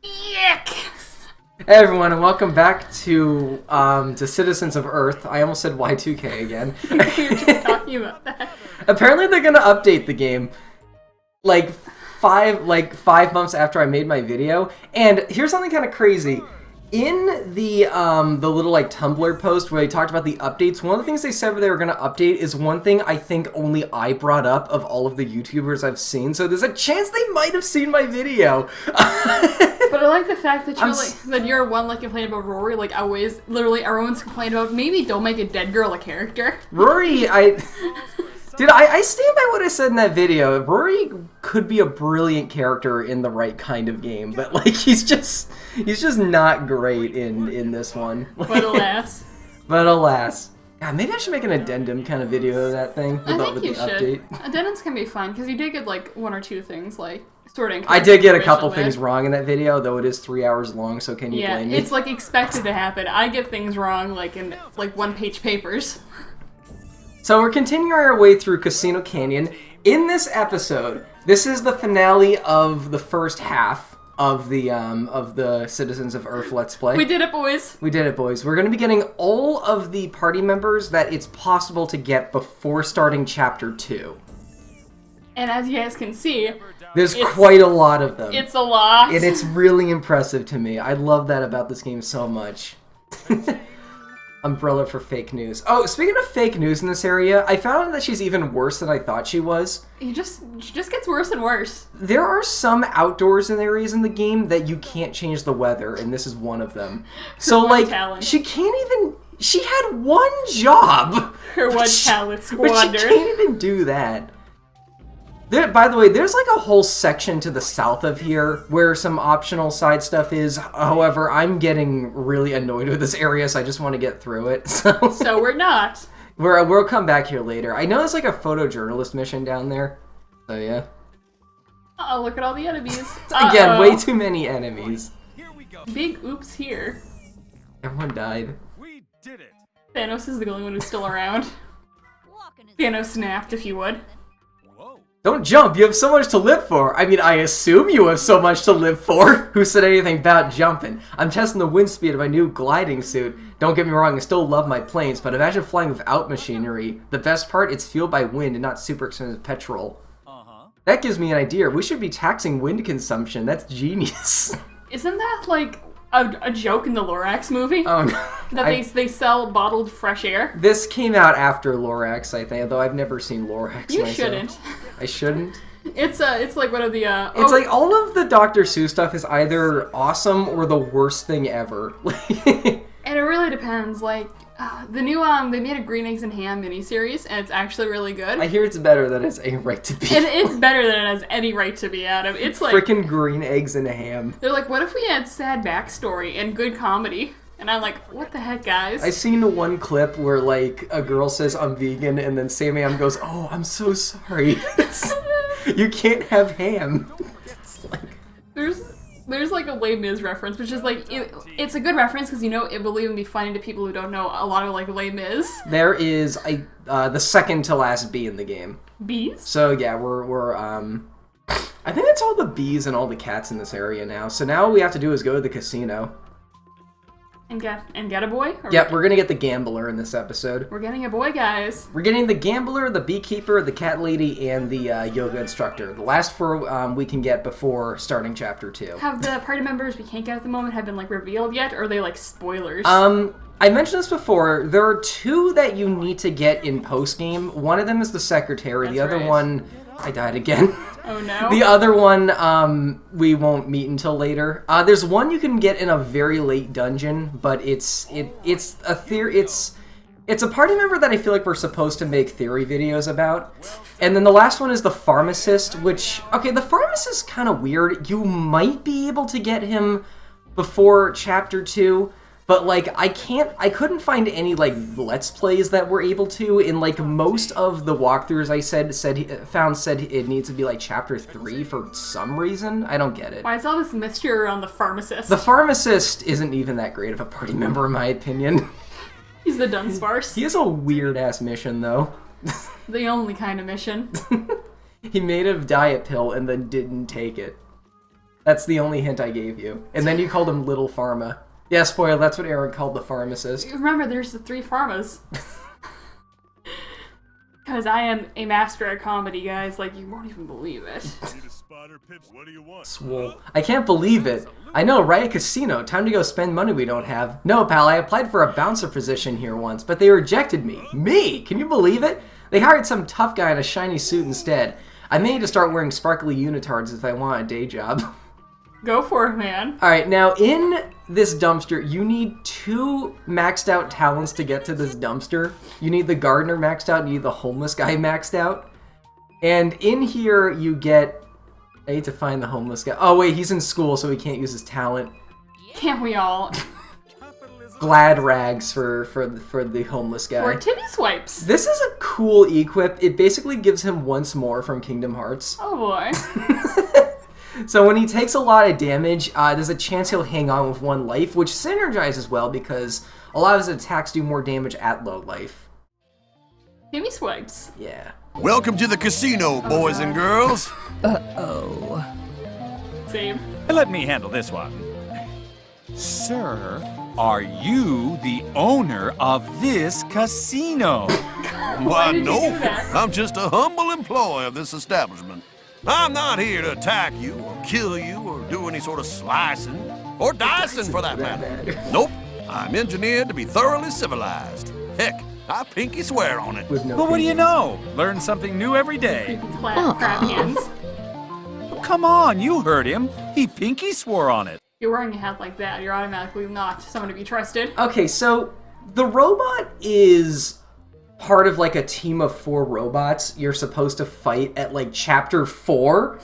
Yuck! Hey everyone, and welcome back to Citizens of Earth. I almost said Y2K again. We were just talking about that. Apparently they're gonna update the game like five months after I made my video. And here's something kind of crazy. In the little like Tumblr post where they talked about the updates, one of the things they said they were gonna update is one thing I think only I brought up of all of the YouTubers I've seen. So there's a chance they might have seen my video. But I like the fact that you're one like complaining about Rory, like always, literally everyone's complaining about maybe don't make a dead girl a character. Rory, I stand by what I said in that video. Rory could be a brilliant character in the right kind of game, but like he's just not great in this one. But alas. But alas. God, maybe I should make an addendum kind of video of that thing with I think the you should. update. Addendums can be fun because you did get like one or two things like sorting. I did get a couple things wrong in that video, though it is 3 hours long, so can you blame me? Yeah, it's like expected to happen. I get things wrong like in like one-page papers. So we're continuing our way through Casino Canyon. In this episode, this is the finale of the first half of the Citizens of Earth Let's Play. We did it, boys! We did it, boys. We're going to be getting all of the party members that it's possible to get before starting Chapter 2. And as you guys can see, there's quite a lot of them. It's a lot. And it's really impressive to me. I love that about this game so much. Umbrella for fake news. Oh, speaking of fake news in this area, I found out that she's even worse than I thought she was. She just gets worse and worse. There are some outdoors in areas in the game that you can't change the weather, and this is one of them. So, like, talent. she can't even... She had one job! Her one talent squandered. But she can't even do that. There, by the way, there's like a whole section to the south of here where some optional side stuff is. However, I'm getting really annoyed with this area, so I just want to get through it. So we're not. We'll come back here later. I know there's like a photojournalist mission down there. So yeah. Oh, look at all the enemies. Again, way too many enemies. Here we go. Big oops here. Everyone died. We did it. Thanos is the only one who's still around. Thanos snapped, if you would. Don't jump, you have so much to live for. I mean, I assume you have so much to live for. Who said anything about jumping? I'm testing the wind speed of my new gliding suit. Don't get me wrong, I still love my planes, but imagine flying without machinery. The best part, it's fueled by wind and not super expensive petrol. That gives me an idea. We should be taxing wind consumption. That's genius. Isn't that like a joke in the Lorax movie? Oh no. That they sell bottled fresh air? This came out after Lorax, I think, though I've never seen Lorax You myself. shouldn't. I shouldn't? It's like one of the It's like all of the Dr. Seuss stuff is either awesome or the worst thing ever. And it really depends. Like the new they made a Green Eggs and Ham miniseries, and it's actually really good. I hear it's better than it's a right to be. And it's better than it has any right to be, Adam. It's like frickin' green eggs and ham. They're like, what if we had sad backstory and good comedy? And I'm like, what the heck, guys? I seen one clip where like a girl says I'm vegan, and then Sam Ham goes, "Oh, I'm so sorry. You can't have ham." It's like... There's like a Les Mis reference, which is like it's a good reference because it will even be funny to people who don't know a lot of like Les Mis. There is the second to last bee in the game. Bees? So yeah, we're I think that's all the bees and all the cats in this area now. So now all we have to do is go to the casino. And get a boy? Yep, we're gonna get the gambler in this episode. We're getting a boy, guys. We're getting the gambler, the beekeeper, the cat lady, and the yoga instructor. The last four we can get before starting Chapter 2. Have the party members we can't get at the moment have been like revealed yet, or are they like spoilers? I mentioned this before. There are two that you need to get in post-game. One of them is the secretary. The other one... I died again. Oh no. The other one, we won't meet until later. There's one you can get in a very late dungeon, but it's a party member that I feel like we're supposed to make theory videos about. And then the last one is the pharmacist, which, okay, the pharmacist is kind of weird. You might be able to get him before Chapter 2, but, like, I couldn't find any, like, Let's Plays that were able to. In, like, most of the walkthroughs I said it needs to be, like, Chapter 3 for some reason. I don't get it. Why is all this mystery around the pharmacist? The pharmacist isn't even that great of a party member, in my opinion. He's the Dunsparce. He has a weird-ass mission, though. The only kind of mission. He made a diet pill and then didn't take it. That's the only hint I gave you. And then you called him Little Pharma. Yeah, spoiler, that's what Aaron called the pharmacist. Remember, there's the 3 pharmas. Because I am a master at comedy, guys. Like, you won't even believe it. What do you want? Swole. I can't believe it. I know, right? Casino. Time to go spend money we don't have. No, pal, I applied for a bouncer position here once, but they rejected me. Me? Can you believe it? They hired some tough guy in a shiny suit instead. I may need to start wearing sparkly unitards if I want a day job. Go for it, man. Alright, now in this dumpster, you need 2 maxed out talents to get to this dumpster. You need the gardener maxed out, and you need the homeless guy maxed out. And in here, you get... I need to find the homeless guy. Oh wait, he's in school, so he can't use his talent. Can't we all? Glad rags for the homeless guy. Or titty swipes. This is a cool equip. It basically gives him once more from Kingdom Hearts. Oh boy. So when he takes a lot of damage, there's a chance he'll hang on with 1 life, which synergizes well because a lot of his attacks do more damage at low life. Titty swipes. Yeah. Welcome to the casino, boys and girls. Same. Let me handle this one. Sir, are you the owner of this casino? Why, did you no. do that? I'm just a humble employee of this establishment. I'm not here to attack you or kill you or do any sort of slicing or dicing for that matter. Nope. I'm engineered to be thoroughly civilized. Heck, I pinky swear on it. With no Well, what do you fingers. know? Learn something new every day. Creepy crab hands. Come on, you heard him. He pinky swore on it. You're wearing a hat like that, you're automatically not someone to be trusted. Okay, so the robot is part of like a team of 4 robots you're supposed to fight at like chapter 4,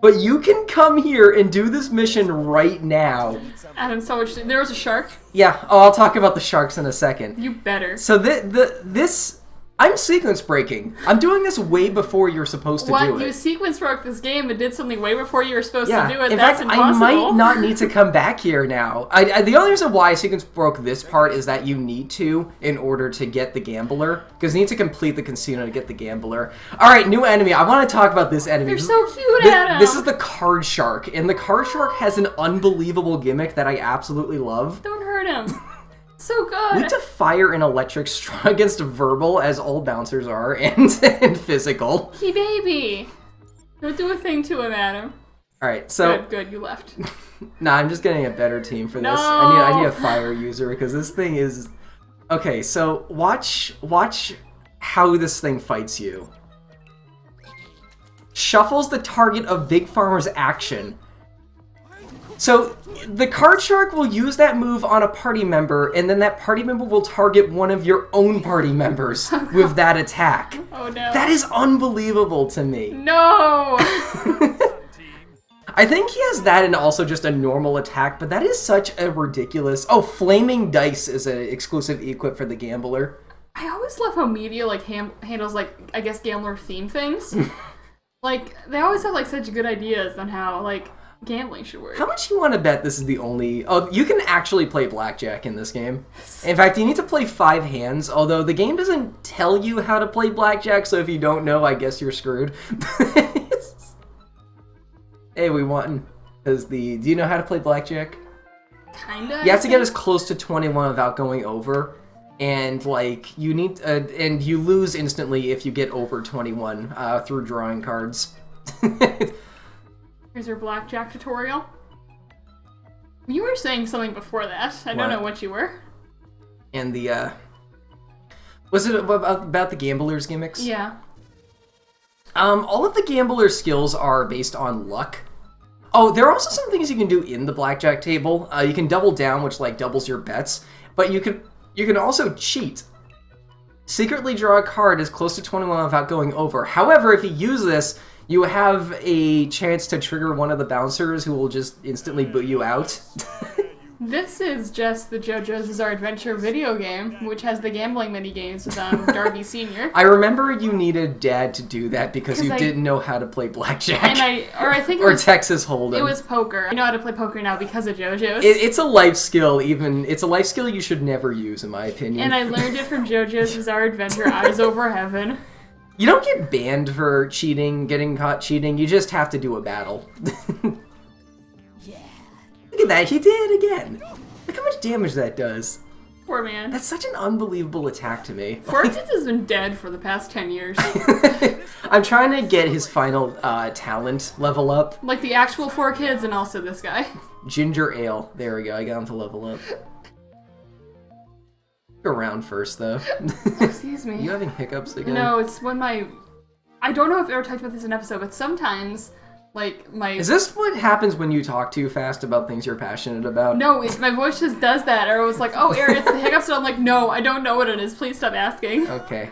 but you can come here and do this mission right now. Adam, so much. There was a shark. Yeah, I'll talk about the sharks in a second. You better. So this I'm sequence breaking. I'm doing this way before you're supposed to do What? it. You sequence broke this game and did something way before you were supposed Yeah, to do it. in That's fact, impossible. I might not need to come back here now. The only reason why sequence broke this part is that you need to in order to get the gambler, because you need to complete the casino to get the gambler. All right, new enemy. I want to talk about this enemy. They're so cute, Adam. This is the card shark, and the card shark has an unbelievable gimmick that I absolutely love. Don't hurt him. So We good. need to fire an electric straw against verbal, as all bouncers are, and physical. He baby. Don't do a thing to him, Adam. All right, so Good, you left. nah, I'm just getting a better team for this. No. I need a fire user because this thing is okay. So watch how this thing fights you. Shuffles the target of Big Farmer's action. So the card shark will use that move on a party member, and then that party member will target one of your own party members with that attack. Oh no. That is unbelievable to me. No. I think he has that and also just a normal attack, but that is such a ridiculous... Oh, Flaming Dice is an exclusive equip for the Gambler. I always love how media like handles like I guess gambler theme things. Like they always have like such good ideas on how like gambling should work. How much you want to bet this is the only... Oh, you can actually play blackjack in this game. In fact, you need to play 5 hands, although the game doesn't tell you how to play blackjack, so if you don't know, I guess you're screwed. Hey, we won. Do you know how to play blackjack? Kinda. You have to get as close to 21 without going over, and like you need, and you lose instantly if you get over 21 through drawing cards. Here's your blackjack tutorial. You were saying something before that. I don't What? know what you were. And was it about the gambler's gimmicks? Yeah. All of the gambler's skills are based on luck. Oh, there are also some things you can do in the blackjack table. You can double down, which like doubles your bets, but you can also cheat. Secretly draw a card as close to 21 without going over. However, if you use this, you have a chance to trigger one of the bouncers who will just instantly boot you out. This is just the JoJo's Bizarre Adventure video game, which has the gambling minigames with Darby Sr. I remember you needed Dad to do that because 'Cause you I- didn't know how to play blackjack. And I think it or was, Texas Hold'em. it was poker. I know how to play poker now because of JoJo's. It's a life skill, it's a life skill you should never use, in my opinion. And I learned it from JoJo's Bizarre Adventure Eyes Over Heaven. You don't get banned for cheating, getting caught cheating, you just have to do a battle. Look at that, he did again. Look how much damage that does. Poor man. That's such an unbelievable attack to me. Fortune has been dead for the past 10 years. I'm trying to get his final talent level up. Like the actual 4 kids and also this guy. Ginger ale. There we go, I got him to level up. Go around first, though. Excuse me. You having hiccups again? No, it's when my... I don't know if I ever talked about this in an episode, but sometimes, like, my... Is this what happens when you talk too fast about things you're passionate about? No, my voice just does that. Or it was like, oh, Aaron, it's the hiccups. And I'm like, no, I don't know what it is. Please stop asking. Okay.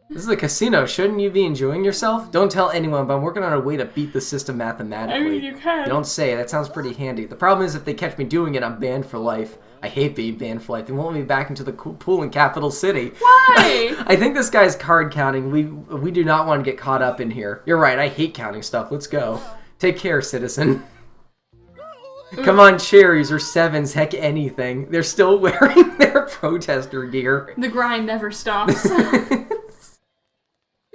This is a casino. Shouldn't you be enjoying yourself? Don't tell anyone, but I'm working on a way to beat the system mathematically. I mean, you can. Don't say. That sounds pretty handy. The problem is if they catch me doing it, I'm banned for life. I hate being banned for life. They won't let me back into the pool in Capital City. Why? I think this guy's card counting. We do not want to get caught up in here. You're right. I hate counting stuff. Let's go. Take care, citizen. Come on, cherries or sevens, heck anything. They're still wearing their protester gear. The grind never stops.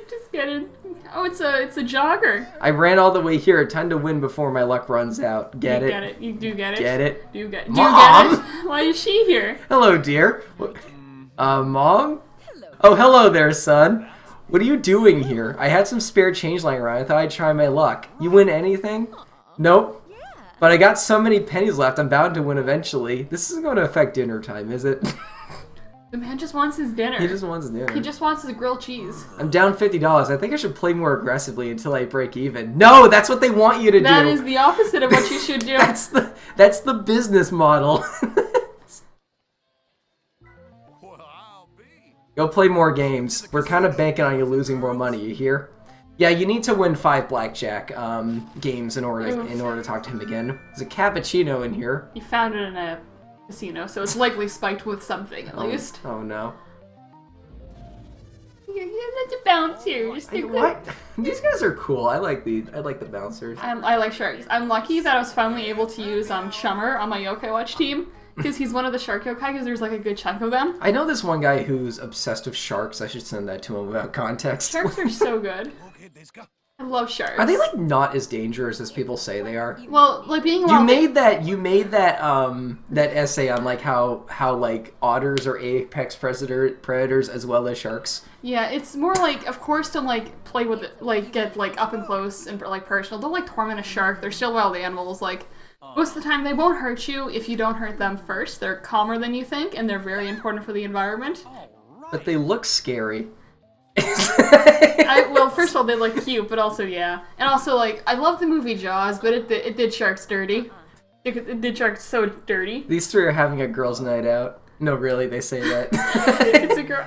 Just get it. Oh, it's a jogger. I ran all the way here. Time to win before my luck runs out. Get You it? get it. You do get it. Get it? Do you get Mom! it? Why is she here? Hello, dear. Mom? Oh, hello there, son. What are you doing here? I had some spare change lying around. I thought I'd try my luck. You win anything? Nope. But I got so many pennies left, I'm bound to win eventually. This isn't going to affect dinner time, is it? The man just wants his dinner. He just wants dinner. He just wants his grilled cheese. I'm down $50. I think I should play more aggressively until I break even. No, that's what they want you to do. That is the opposite of what you should do. That's the business model. Go play more games. We're kind of banking on you losing more money, you hear? Yeah, you need to win 5 blackjack games in order to talk to him again. There's a cappuccino in here. You found it in a casino, so it's likely spiked with something at least. Oh no. You're not the bouncers. What? These guys are cool. I like the bouncers. I like sharks. I'm lucky that I was finally able to use Chummer on my Yokai Watch team. Because he's one of the shark yokai, because there's like a good chunk of them. I know this one guy who's obsessed with sharks. I should send that to him without context. Sharks are so good. I love sharks. Are they like not as dangerous as people say they are? Well, like being You made that essay on like how like otters are apex predators as well as sharks. Yeah, it's more like, of course, to like play with it, like get like up and close and like personal. Don't like torment a shark. They're still wild animals. Like most of the time, they won't hurt you if you don't hurt them first. They're calmer than you think, and they're very important for the environment. But they look scary. Well, first of all, they look cute, but also, yeah. And also, like, I love the movie Jaws, but it did sharks dirty. It did sharks so dirty. These 3 are having a girls' night out. No, really, they say that. It's a girl.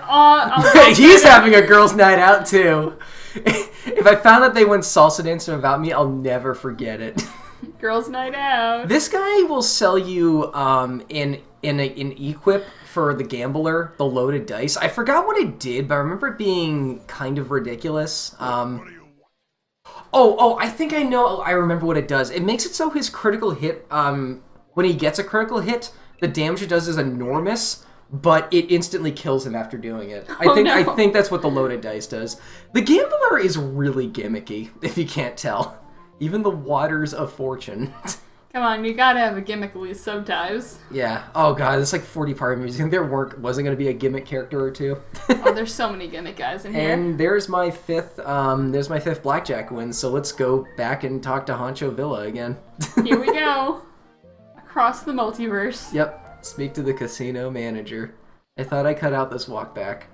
He's having a girls' night out, too. If I found that they went salsa dancing without me, I'll never forget it. Girls' night out. This guy will sell you an equip for the gambler, the loaded dice. I forgot what it did, but I remember it being kind of ridiculous. I think I know. I remember what it does. It makes it so his critical hit, when he gets a critical hit, the damage it does is enormous, but it instantly kills him after doing it. I think that's what the loaded dice does. The gambler is really gimmicky, if you can't tell. Even the waters of fortune. Come on, you gotta have a gimmick at least sometimes. Yeah. Oh god, it's like 40 part movies. You think there wasn't gonna be a gimmick character or two? Oh, there's so many gimmick guys in here. And there's my fifth blackjack win. So let's go back and talk to Honcho Villa again. Here we go. Across the multiverse. Yep. Speak to the casino manager. I thought I cut out this walk back.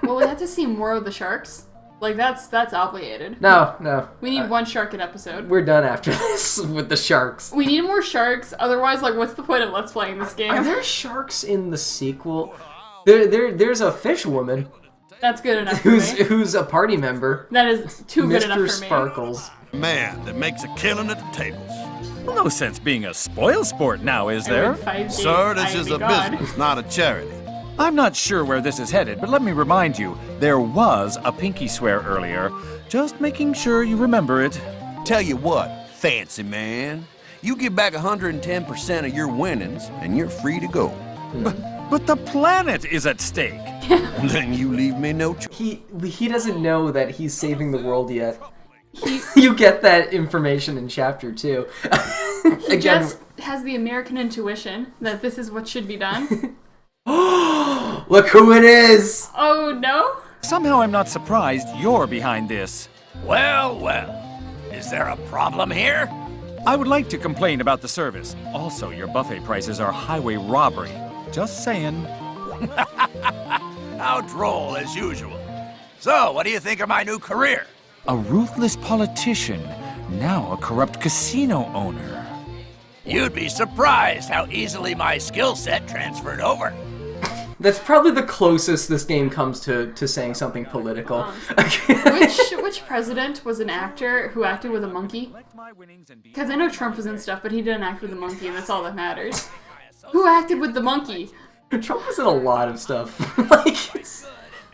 Well, we have to see more of the sharks. Like, that's obligated. No. We need one shark an episode. We're done after this with the sharks. We need more sharks, otherwise, like, what's the point of Let's Playing this game? Are there sharks in the sequel? There's a fish woman. That's good enough for me. Who's a party member. That is too good enough for me. Mr. Sparkles. Man that makes a killing at the tables. Well, no sense being a spoil sport now, is there? Sir, this is a business, not a charity. I'm not sure where this is headed, but let me remind you, there was a pinky swear earlier. Just making sure you remember it. Tell you what, fancy man, you give back 110% of your winnings, and you're free to go. But the planet is at stake. Then you leave me no choice. He doesn't know that he's saving the world yet. You get that information in chapter 2. has the American intuition that this is what should be done. Look who it is! Oh no? Somehow I'm not surprised you're behind this. Well, well. Is there a problem here? I would like to complain about the service. Also, your buffet prices are highway robbery. Just saying. How droll as usual. So, what do you think of my new career? A ruthless politician, now a corrupt casino owner. You'd be surprised how easily my skill set transferred over. That's probably the closest this game comes to saying something political. Which president was an actor who acted with a monkey? Because I know Trump was in stuff, but he didn't act with a monkey, and that's all that matters. Who acted with the monkey? Trump was in a lot of stuff.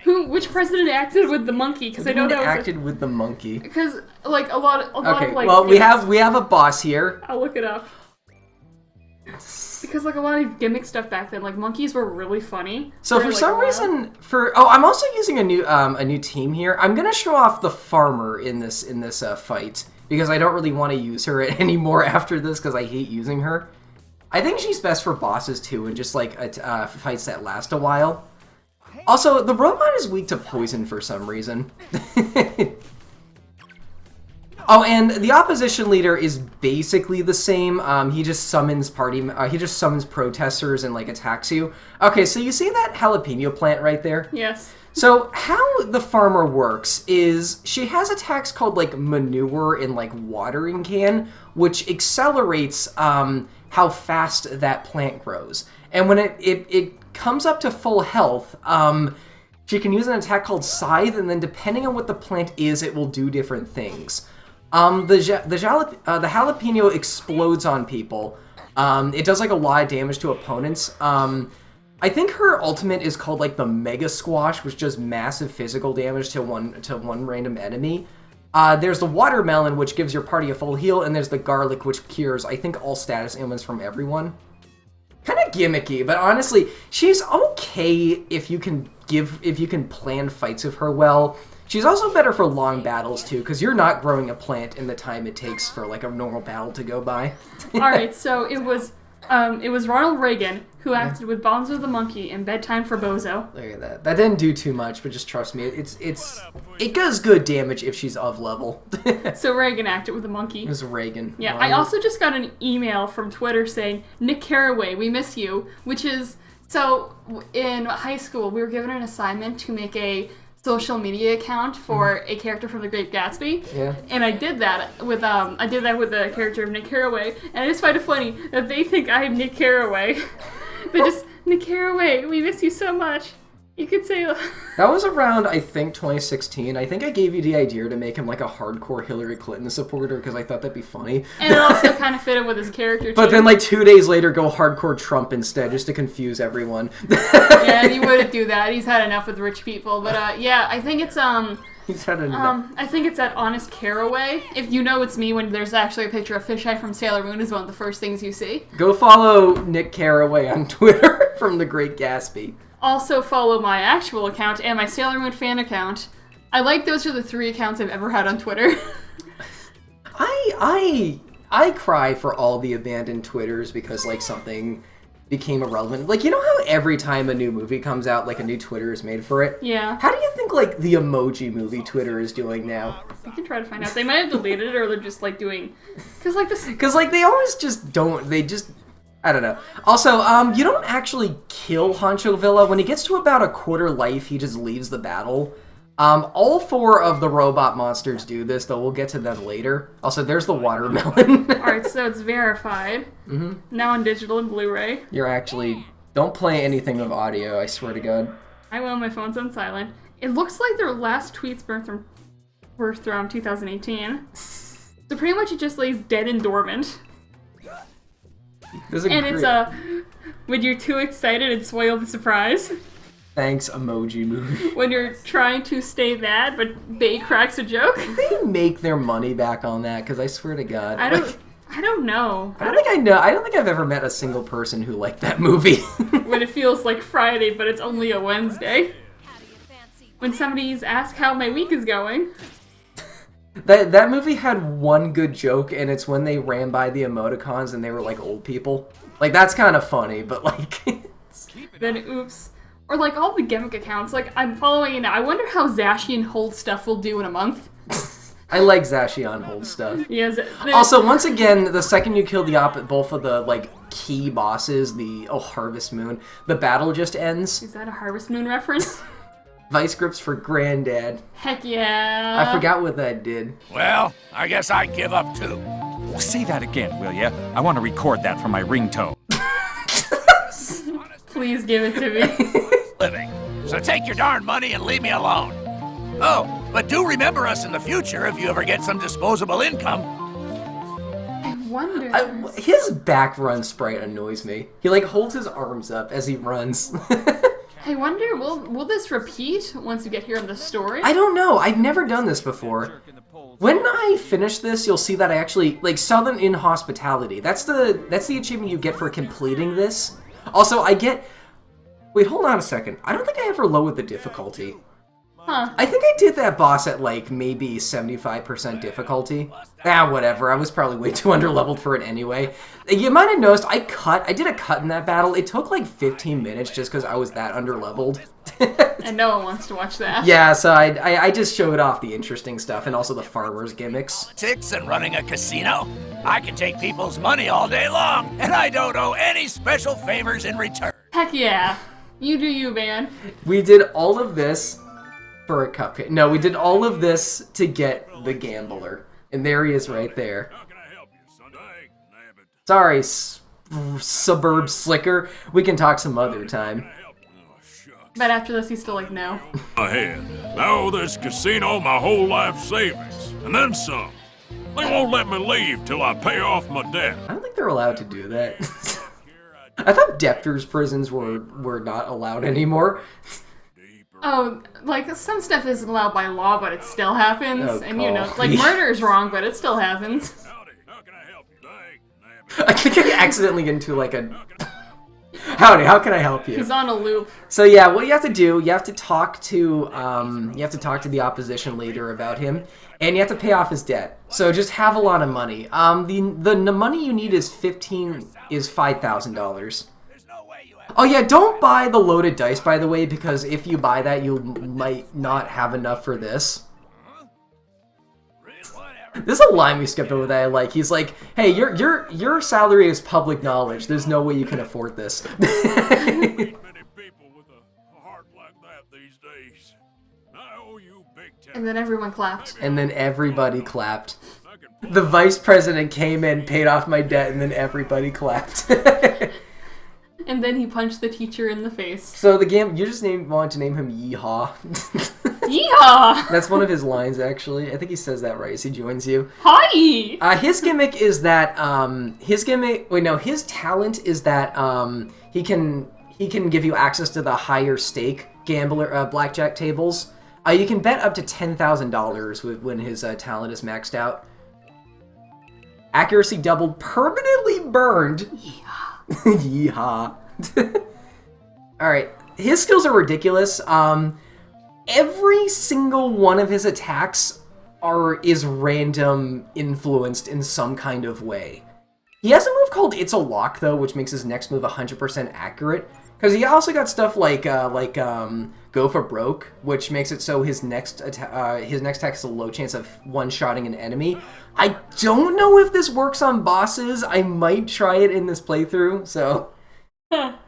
Which president acted with the monkey? Because I know that was acted with the monkey. Because like a lot of like. Well, we have a boss here. I'll look it up. Because like a lot of gimmick stuff back then, like monkeys were really funny. So for some reason, I'm also using a new team here. I'm gonna show off the farmer in this fight because I don't really want to use her anymore after this because I hate using her. I think she's best for bosses too, and just like fights that last a while. Also, the robot is weak to poison for some reason. Oh, and the opposition leader is basically the same. He just summons protesters and like attacks you. Okay, so you see that jalapeno plant right there? Yes. So how the farmer works is she has attacks called like manure and like watering can, which accelerates how fast that plant grows. And when it comes up to full health, she can use an attack called Scythe, and then depending on what the plant is, it will do different things. The jalapeno explodes on people. It does like a lot of damage to opponents. I think her ultimate is called like the Mega Squash, which does massive physical damage to one random enemy. There's the Watermelon, which gives your party a full heal, and there's the Garlic, which cures, I think, all status ailments from everyone. Kind of gimmicky, but honestly, she's okay if you can plan fights with her well. She's also better for long battles too, because you're not growing a plant in the time it takes for like a normal battle to go by. All right, so it was Ronald Reagan who acted with Bonzo the Monkey in Bedtime for Bozo. Look at that. That didn't do too much, but just trust me, it does good damage if she's of level. So Reagan acted with the monkey. It was Reagan. Yeah, I also just got an email from Twitter saying, Nick Carraway, we miss you, which is, so in high school, we were given an assignment to make a social media account for a character from The Great Gatsby. Yeah. And I did that with the character of Nick Carraway, and I just find it funny that they think I am Nick Carraway. They just, Nick Carraway, we miss you so much. You could say that was around, I think, 2016. I think I gave you the idea to make him like a hardcore Hillary Clinton supporter because I thought that'd be funny. And it also kind of fitted with his character, too. But then like 2 days later, go hardcore Trump instead just to confuse everyone. Yeah, he wouldn't do that. He's had enough with rich people. But yeah, I think it's He's had enough. I think it's at Honest Carraway. If you know it's me, when there's actually a picture of Fisheye from Sailor Moon is one of the first things you see. Go follow Nick Carraway on Twitter from The Great Gatsby. Also follow my actual account and my Sailor Moon fan account. Those are the 3 accounts I've ever had on Twitter. I cry for all the abandoned Twitters because like something became irrelevant. Like, you know how every time a new movie comes out, like a new Twitter is made for it? Yeah. How do you think like the Emoji Movie Twitter is doing now? You can try to find out. They might have deleted it, or they're just like doing, because like they always just don't. They just, I don't know. Also, you don't actually kill Honcho Villa. When he gets to about a quarter life, he just leaves the battle. All 4 of the robot monsters do this, though we'll get to them later. Also, there's the watermelon. Alright, so it's verified. Mm-hmm. Now on digital and Blu-ray. You're actually... Don't play anything with audio, I swear to God. I will, my phone's on silent. It looks like their last tweets were from 2018. So pretty much it just lays dead and dormant. It's when you're too excited and spoil the surprise. Thanks, Emoji Movie. When you're trying to stay mad, but Bay cracks a joke. They make their money back on that, because I swear to God. I don't know. I don't think I've ever met a single person who liked that movie. When it feels like Friday, but it's only a Wednesday. When somebody's asked how my week is going. That movie had one good joke, and it's when they ran by the emoticons and they were like old people. Like, that's kind of funny, but like... Then oops. Or like all the gimmick accounts, like I'm following it now. I wonder how Zacian Hold stuff will do in a month. I like Zacian Hold stuff. Yes. Also, once again, the second you kill both of the like key bosses, the Harvest Moon, the battle just ends. Is that a Harvest Moon reference? Vice grips for Granddad. Heck yeah. I forgot what that did. Well, I guess I give up too. Say that again, will ya? I want to record that for my ringtone. Please give it to me. Living. So take your darn money and leave me alone. Oh, but do remember us in the future if you ever get some disposable income. I wonder. His back run sprite annoys me. He like holds his arms up as he runs. I wonder, will this repeat once you get here in the story? I don't know. I've never done this before. When I finish this, you'll see that I actually like Southern in Hospitality. That's the achievement you get for completing this. Also, I get... Wait, hold on a second. I don't think I ever lowered the difficulty. Huh. I think I did that boss at, like, maybe 75% difficulty. Whatever. I was probably way too underleveled for it anyway. You might have noticed I did a cut in that battle. It took, like, 15 minutes just because I was that underleveled. And no one wants to watch that. Yeah, so I just showed off the interesting stuff and also the farmer's gimmicks. Politics and running a casino. I can take people's money all day long, and I don't owe any special favors in return. Heck yeah. You do you, man. We did all of this for a cupcake. No, we did all of this to get the gambler. And there he is right there. How can I help you, Sunday? Nabbit. Sorry, suburb slicker. We can talk some other time. Oh, shucks. But after this, he's still like, no. Ahead. I owe this casino my whole life savings, and then some. They won't let me leave till I pay off my debt. I don't think they're allowed to do that. I thought debtors' prisons were not allowed anymore. Oh, like, some stuff isn't allowed by law, but it still happens. Oh, and, you know, God. like, murder is wrong, but it still happens. Howdy, how can I help you? Nabbit. I think I accidentally get into like a... Howdy, how can I help you? He's on a loop. So yeah, what you have to do, you have to talk to the opposition leader about him, and you have to pay off his debt. So just have a lot of money. The money you need is $5,000. Oh yeah, don't buy the loaded dice, by the way, because if you buy that, you might not have enough for this. There's a line we skipped over that I like. He's like, "Hey, your salary is public knowledge. There's no way you can afford this." Many people with a heart like that these days. I owe you big time. And then everyone clapped. And then everybody clapped. The vice president came in, paid off my debt, and then everybody clapped. And then he punched the teacher in the face. So the game, you just wanted to name him Yeehaw. Yeehaw! That's one of his lines, actually. I think he says that right as he joins you. Hi! His gimmick is that, his talent is that, he can give you access to the higher stake gambler, blackjack tables. You can bet up to $10,000 when his talent is maxed out. Accuracy doubled, permanently burned. Yeehaw. Alright, his skills are ridiculous. Every single one of his attacks is random influenced in some kind of way. He has a move called It's a Lock, though, which makes his next move 100% accurate. Because he also got stuff like Go for Broke, which makes it so his next attack has a low chance of one-shotting an enemy. I don't know if this works on bosses. I might try it in this playthrough, so...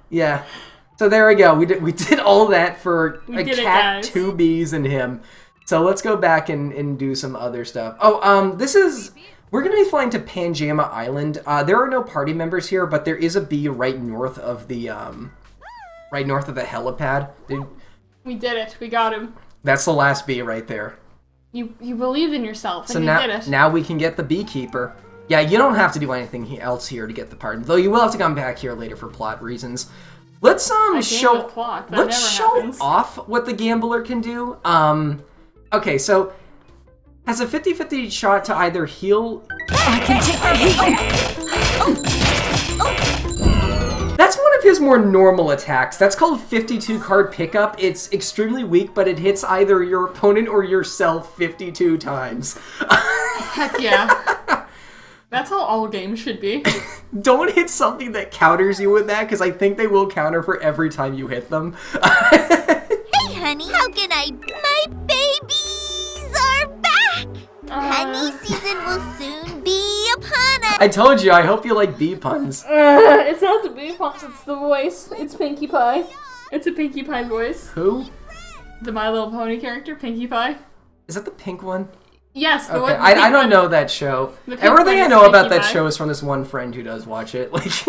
Yeah. So there we go. We did all that for a cat, 2 bees, and him. So let's go back and do some other stuff. Oh, we're going to be flying to Panjama Island. There are no party members here, but there is a bee right north of the helipad. We did it. We got him. That's the last bee right there. You believed in yourself, and So you did it. now we can get the beekeeper. Yeah, you don't have to do anything else here to get the pardon, though you will have to come back here later for plot reasons. Let's show off what the gambler can do. Okay, so has a 50-50 shot to either heal. I can take the heat. That's one of his more normal attacks. That's called 52 card pickup. It's extremely weak, but it hits either your opponent or yourself 52 times. Heck yeah. That's how all games should be. Don't hit something that counters you with that, because I think they will counter for every time you hit them. Hey, honey, how can I... My babies are back! Honey season will soon be upon us. I told you, I hope you like bee puns. It's not the bee puns, it's the voice. It's Pinkie Pie. It's a Pinkie Pie voice. Who? The My Little Pony character, Pinkie Pie. Is that the pink one? Yes, the Okay, one. I don't know that show. The pink Everything one I is know about Pinkie that Pie. show is from this one friend who does watch it. Like,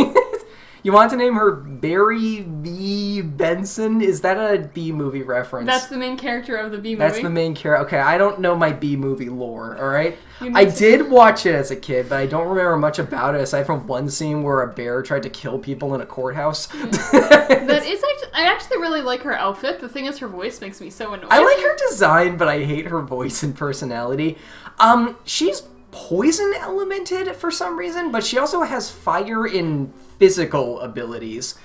you want to name her Barry V. Benson? Is that a B movie reference? That's the main character of the Bee movie. That's the main character. Okay, I don't know my B movie lore, alright? You need I to- did watch it as a kid, but I don't remember much about it, aside from one scene where a bear tried to kill people in a courthouse. That is actually, I actually really like her outfit. The thing is, her voice makes me so annoyed. I like her design, but I hate her voice and personality. She's poison elemented for some reason, but she also has fire in physical abilities.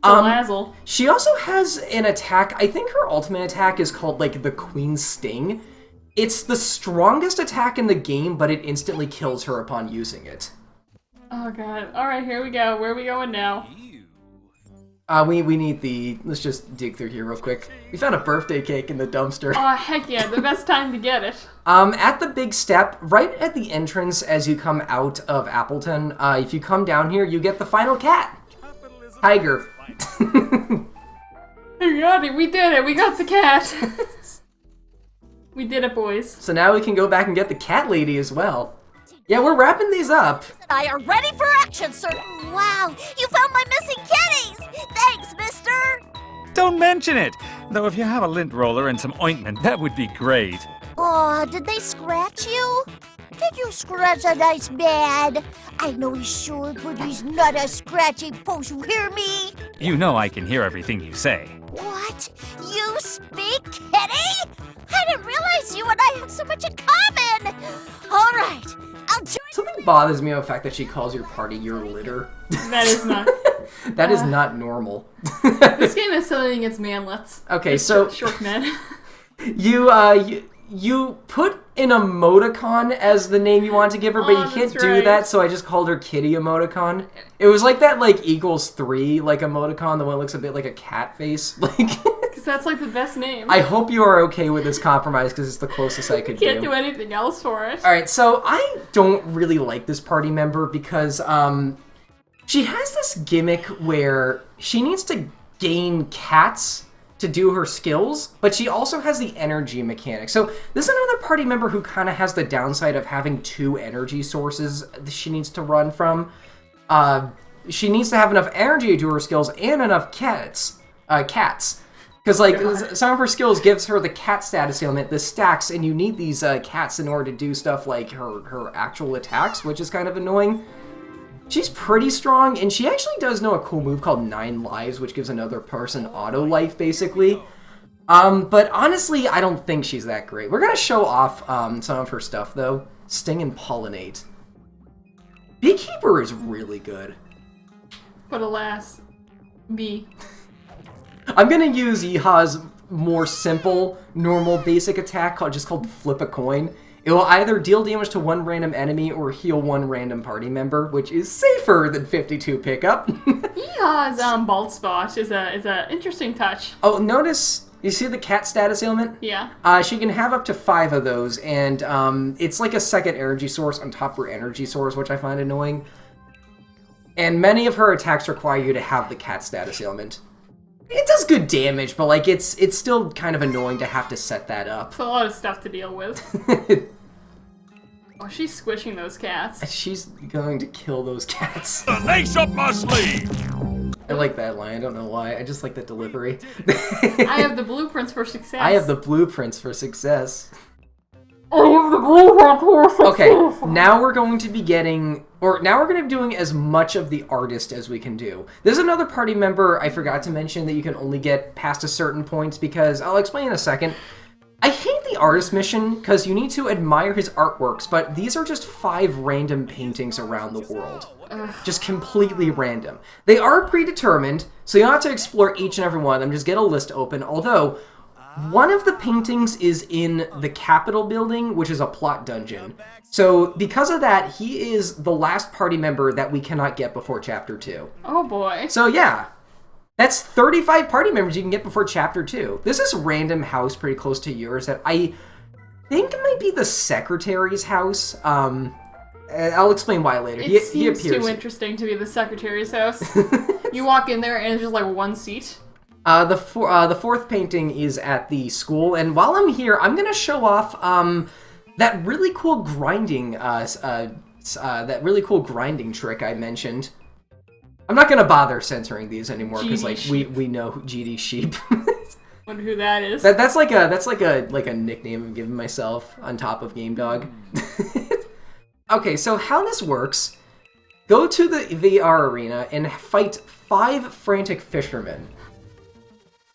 Lazzle. She also has an attack, I think her ultimate attack is called, like, the Queen Sting. It's the strongest attack in the game, but it instantly kills her upon using it. Oh god. Alright, here we go. Where are we going now? We need the... Let's just dig through here real quick. We found a birthday cake in the dumpster. Oh, heck yeah. The best time to get it. At the big step, right at the entrance as you come out of Appleton, if you come down here, you get the final cat. Tiger. We got it. We did it. We got the cat. We did it, boys. So now we can go back and get the cat lady as well. Yeah, we're wrapping these up. I are ready for action, sir. Wow, you found my missing kitties. Thanks, mister. Don't mention it! Though if you have a lint roller and some ointment, that would be great. Oh, did they scratch you? Did you scratch a nice bad? I know he's short, but he's not a scratchy post, you hear me? You know I can hear everything you say. What? You speak kitty? I didn't realize you and I had so much in common. All right, I'll join. Something bothers me about the fact that she calls your party your litter. That is not. That is not normal. This game is selling its manlets. Okay, It's so short men. you put an emoticon as the name you want to give her, but Oh, you can't that's do right. that, so I just called her Kitty emoticon. It was like that, like, equals 3, like, emoticon, the one that looks a bit like a cat face. Like, Because that's like the best name. I hope you are okay with this compromise, because it's the closest I could Can't do anything else for it. Alright, so I don't really like this party member because, she has this gimmick where she needs to gain cats to do her skills, but she also has the energy mechanic. So this is another party member who kind of has the downside of having 2 energy sources that she needs to run from. She needs to have enough energy to do her skills and enough cats. Because, like, some of her skills gives her the cat status ailment, the stacks, and you need these cats in order to do stuff like her actual attacks, which is kind of annoying. She's pretty strong, and she actually does know a cool move called 9 Lives, which gives another person auto life, basically. But honestly, I don't think she's that great. We're gonna show off some of her stuff, though. Sting and Pollinate. Beekeeper is really good. But alas, B. I'm gonna use Yeeha's more simple, normal, basic attack just called Flip a Coin. It will either deal damage to 1 random enemy or heal 1 random party member, which is safer than 52 pickup. Yeehaws bald spot is a interesting touch. Oh, notice, you see the cat status ailment? Yeah. She can have up to 5 of those, and it's like a second energy source on top of her energy source, which I find annoying. And many of her attacks require you to have the cat status ailment. It does good damage, but like it's still kind of annoying to have to set that up. It's a lot of stuff to deal with. Oh, she's squishing those cats. She's going to kill those cats. Lace up my sleeve! I like that line. I don't know why. I just like that delivery. I have the blueprints for success. I have the blueprints for success. I have the blueprints for success. Okay, now we're going to be doing as much of the artist as we can do. There's another party member I forgot to mention that you can only get past a certain point because, I'll explain in a second. I hate the artist mission because you need to admire his artworks, but these are just 5 random paintings around the world. Just completely random. They are predetermined, so you don't have to explore each and every one of them. Just get a list open. Although, one of the paintings is in the Capitol building, which is a plot dungeon. So, because of that, he is the last party member that we cannot get before Chapter 2. Oh boy. So, yeah. That's 35 party members you can get before Chapter 2. This is random house pretty close to yours that I think might be the Secretary's house. I'll explain why later. It He seems appears. too interesting to be the Secretary's house. You walk in there and it's just like one seat. The fourth painting is at the school, and while I'm here, I'm gonna show off that really cool grinding trick I mentioned. I'm not gonna bother censoring these anymore because like we know GD Sheep. Wonder who that is. That's like a nickname I'm giving myself on top of Game Dog. Okay, so how this works: go to the VR arena and fight 5 frantic fishermen.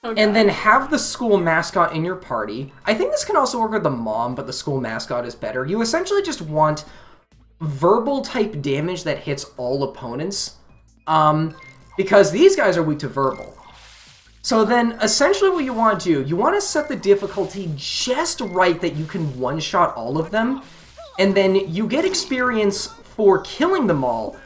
Okay. And then have the school mascot in your party. I think this can also work with the mom, but the school mascot is better. You essentially just want verbal type damage that hits all opponents. Because these guys are weak to verbal. So then, essentially what you want to do, you want to set the difficulty just right that you can one-shot all of them. And then you get experience for killing them all.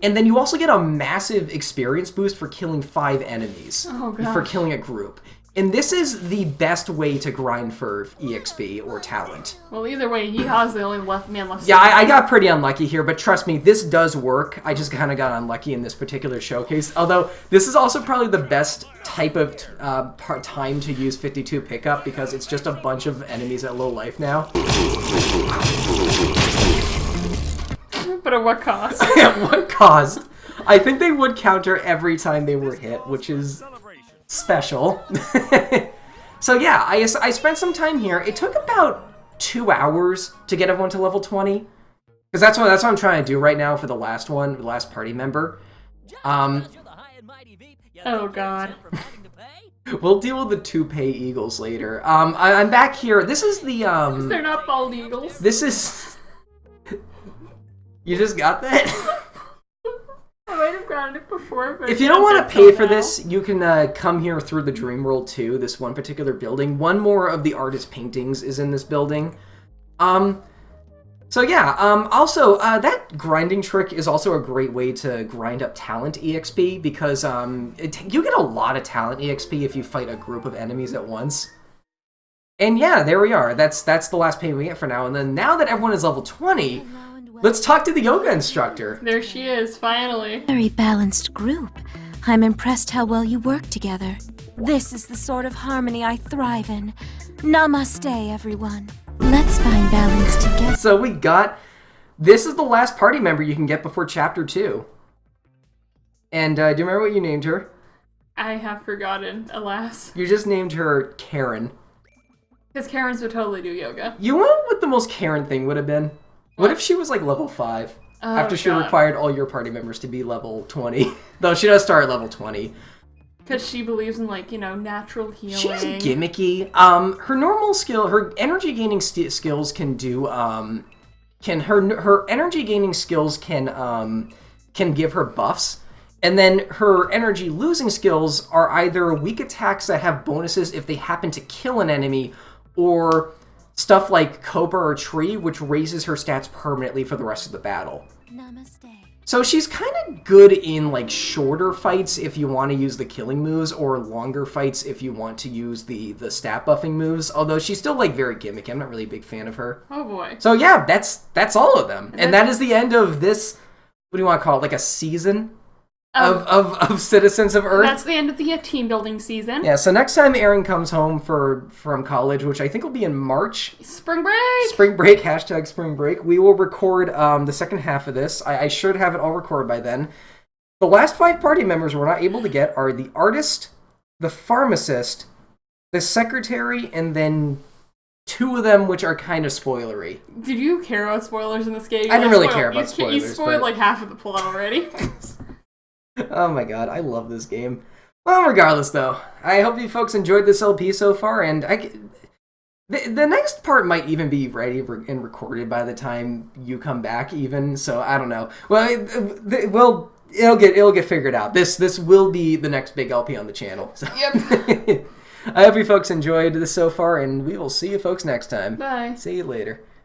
And then you also get a massive experience boost for killing 5 enemies. Oh, gosh. For killing a group. And this is the best way to grind for EXP or talent. Well, either way, Yeehaw's the only man left. Yeah, I got pretty unlucky here, but trust me, this does work. I just kind of got unlucky in this particular showcase. Although, this is also probably the best type of time to use 52 pickup because it's just a bunch of enemies at low life now. But at what cost? At what cost? I think they would counter every time they were hit, which is special. So yeah, I spent some time here. It took about 2 hours to get everyone to level 20. Because that's what I'm trying to do right now for the last one, the last party member. Oh god. We'll deal with the toupee eagles later. I'm back here. This is the They're not bald eagles. This is... You just got that? I might have gotten it before, but if you don't want to pay for this, you can come here through the Dream World 2, this one particular building. One more of the artist paintings is in this building. So yeah, also, that grinding trick is also a great way to grind up talent EXP, because you get a lot of talent EXP if you fight a group of enemies at once. And yeah, there we are. That's the last pay we get for now. And then now that everyone is level 20... Let's talk to the yoga instructor. There she is, finally. Very balanced group. I'm impressed how well you work together. This is the sort of harmony I thrive in. Namaste, everyone. Let's find balance together. So we got... This is the last party member you can get before Chapter 2. And do you remember what you named her? I have forgotten, alas. You just named her Karen. Because Karens would totally do yoga. You know what the most Karen thing would have been? What if she was like level 5? After she required all your party members to be level 20. Though she does start at level 20. Because she believes in, like, you know, natural healing. She's gimmicky. Her normal skill, her energy gaining skills can do, her energy gaining skills can give her buffs. And then her energy losing skills are either weak attacks that have bonuses if they happen to kill an enemy, or stuff like Cobra or Tree, which raises her stats permanently for the rest of the battle. Namaste. So she's kind of good in like shorter fights if you want to use the killing moves, or longer fights if you want to use the stat buffing moves. Although she's still like very gimmicky. I'm not really a big fan of her. Oh boy. So yeah, that's all of them. And that is the end of this, what do you want to call it, like a season of Citizens of Earth? That's the end of the team building season. Yeah, so next time Aaron comes home from college, which I think will be in March. Spring break! Spring break, hashtag spring break. We will record the second half of this. I should have it all recorded by then. The last 5 party members we're not able to get are the artist, the pharmacist, the secretary, and then 2 of them which are kind of spoilery. Did you care about spoilers in this game? I didn't really care about You spoilers. spoiled like half of the plot already. Oh my god, I love this game. Well, regardless though, I hope you folks enjoyed this LP so far, and The next part might even be ready and recorded by the time you come back, even. So I don't know. Well, it'll get figured out. This will be the next big LP on the channel. So. Yep. I hope you folks enjoyed this so far, and we will see you folks next time. Bye. See you later.